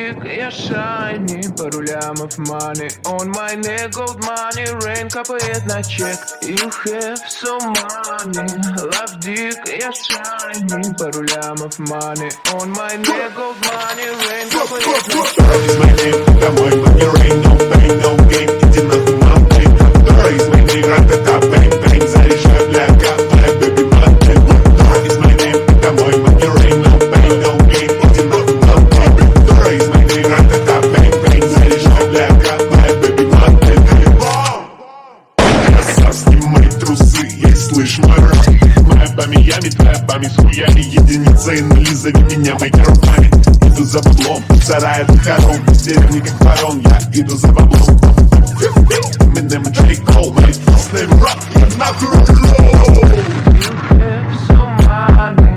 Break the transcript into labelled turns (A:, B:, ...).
A: dick, я shiny, пару лямов money on my neck, gold money, rain капает на чек. You have so money, love dick, я shiny, пару лямов money on my neck, gold money, rain капает на чек.
B: Is my name, домой, money, rain, no pain, no gain, иди нахуй, мампей. Is my name, ра-та-та, бэнг-бэнг, заряжай, бля, капай, baby, мампей. Is my name, домой, money, rain, no pain, no gain, иди нахуй, мампей. Is my name, ра-та-та, бэнг-бэнг, заряжай, бля, капай, baby, мампей. Красав, снимай трусы, ей, слышь, мой рот. Моя бами-ями, твоя бами, с хуями, единица и нули, зови меня моими руками. Иду за баблом, в сарае до хором, в деревне как ворон, я иду за баблом. Eminem и J. Cole, мои вкусные рок, я нахуй рок-н-ролл.